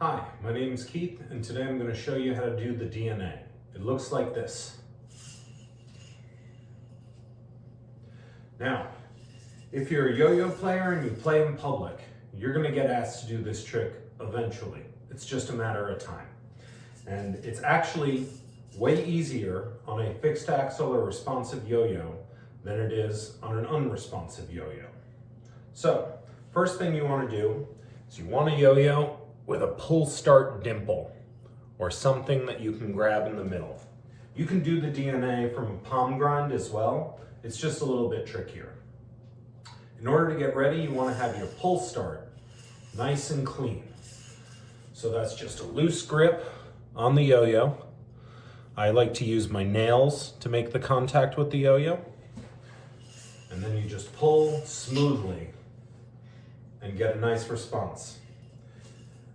Hi, my name is Keith, and today I'm going to show you how to do the DNA. It looks like this. Now, if you're a yo-yo player and you play in public, you're going to get asked to do this trick eventually. It's just a matter of time. And it's actually way easier on a fixed axle or responsive yo-yo than it is on an unresponsive yo-yo. So, first thing you want to do is you want a yo-yo with a pull start dimple or something that you can grab in the middle. You can do the DNA from a palm grind as well. It's just a little bit trickier. In order to get ready, you want to have your pull start nice and clean. So that's just a loose grip on the yo-yo. I like to use my nails to make the contact with the yo-yo. And then you just pull smoothly and get a nice response.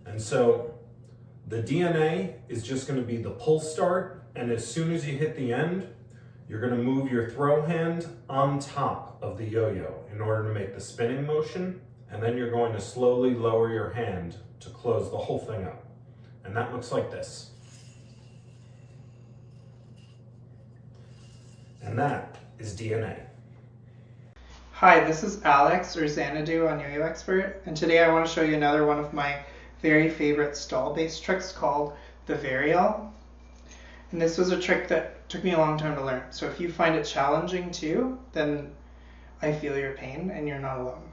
And so the DNA is just going to be the pull start, and as soon as you hit the end, you're going to move your throw hand on top of the yo-yo in order to make the spinning motion, and then you're going to slowly lower your hand to close the whole thing up. And that looks like this. And that is DNA. Hi, this is Alex, or Xanadu on Yo-Yo Expert, and today I want to show you another one of my very favorite stall-based tricks called the varial. And this was a trick that took me a long time to learn. So if you find it challenging too, then I feel your pain and you're not alone.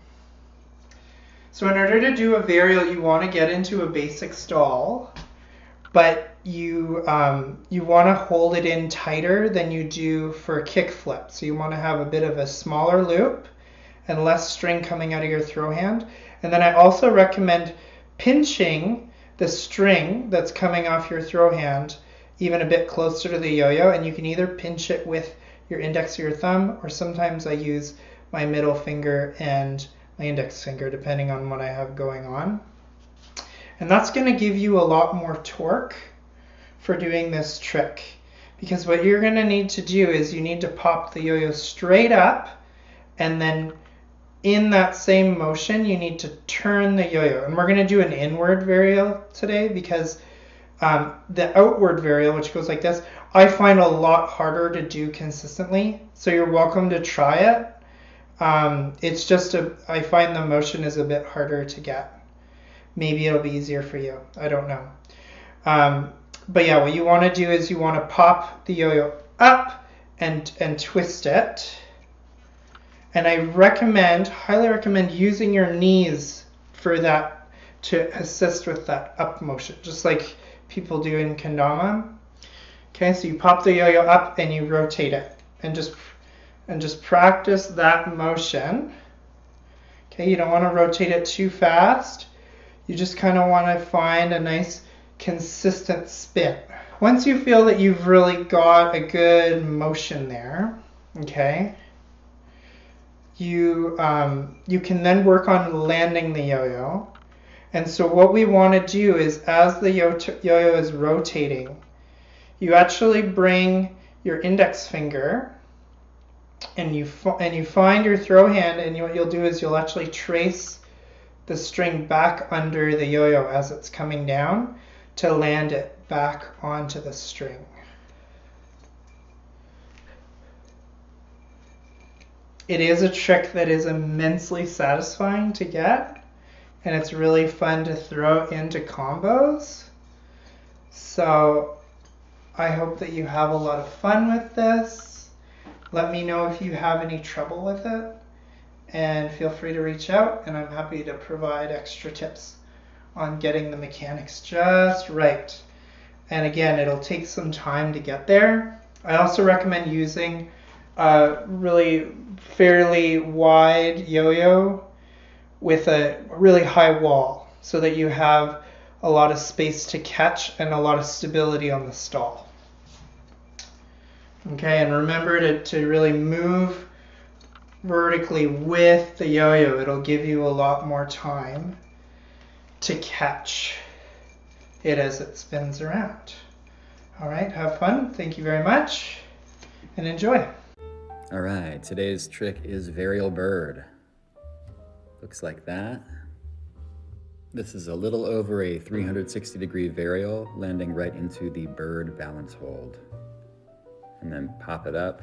So in order to do a varial, you want to get into a basic stall, but you want to hold it in tighter than you do for a kick flip. So you want to have a bit of a smaller loop and less string coming out of your throw hand. And then I also recommend pinching the string that's coming off your throw hand even a bit closer to the yo-yo, and you can either pinch it with your index or your thumb, or sometimes I use my middle finger and my index finger depending on what I have going on. And that's going to give you a lot more torque for doing this trick, because what you're going to need to do is you need to pop the yo-yo straight up, and then in that same motion, you need to turn the yo-yo. And we're going to do an inward varial today because the outward varial, which goes like this, I find a lot harder to do consistently. So you're welcome to try it. It's just I find the motion is a bit harder to get. Maybe it'll be easier for you. I don't know. But yeah, what you want to do is you want to pop the yo-yo up and twist it. And I highly recommend using your knees for that to assist with that up motion, just like people do in kendama. Okay, so you pop the yo-yo up and you rotate it, and just practice that motion. Okay, you don't want to rotate it too fast. You just kind of want to find a nice consistent spin. Once you feel that you've really got a good motion there, okay, you can then work on landing the yo-yo. And so what we want to do is, as the yo-yo is rotating, you actually bring your index finger and you find your throw hand, and what you'll do is you'll actually trace the string back under the yo-yo as it's coming down to land it back onto the string. It is a trick that is immensely satisfying to get, and it's really fun to throw into combos. So I hope that you have a lot of fun with this. Let me know if you have any trouble with it, and feel free to reach out, and I'm happy to provide extra tips on getting the mechanics just right. And again, it'll take some time to get there. I also recommend using a really fairly wide yo-yo with a really high wall so that you have a lot of space to catch and a lot of stability on the stall. Okay, and remember to really move vertically with the yo-yo. It'll give you a lot more time to catch it as it spins around. All right, have fun. Thank you very much, and enjoy. All right, today's trick is varial bird. Looks like that. This is a little over a 360-degree varial, landing right into the bird balance hold. And then pop it up,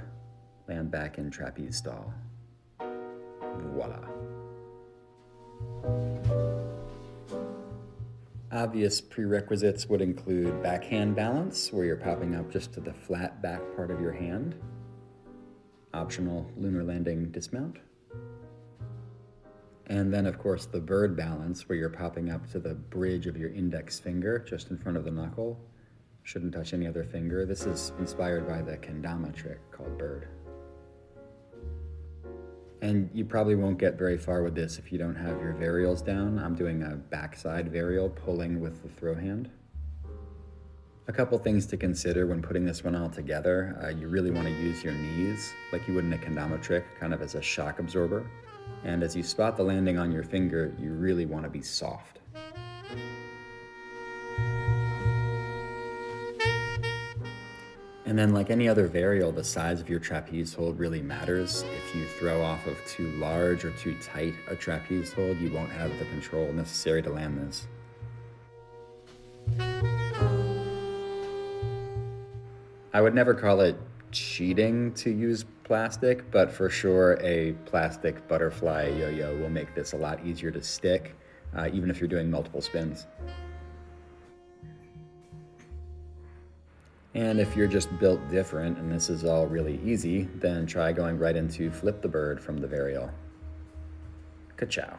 land back in trapeze stall. Voila. Obvious prerequisites would include backhand balance, where you're popping up just to the flat back part of your hand. Optional lunar landing dismount. And then, of course, the bird balance, where you're popping up to the bridge of your index finger, just in front of the knuckle. Shouldn't touch any other finger. This is inspired by the kendama trick called bird. And you probably won't get very far with this if you don't have your varials down. I'm doing a backside varial, pulling with the throw hand. A couple things to consider when putting this one all together. You really want to use your knees, like you would in a kendama trick, kind of as a shock absorber. And as you spot the landing on your finger, you really want to be soft. And then, like any other varial, the size of your trapeze hold really matters. If you throw off of too large or too tight a trapeze hold, you won't have the control necessary to land this. I would never call it cheating to use plastic, but for sure a plastic butterfly yo-yo will make this a lot easier to stick, even if you're doing multiple spins. And if you're just built different and this is all really easy, then try going right into flip the bird from the varial. Ka-chow.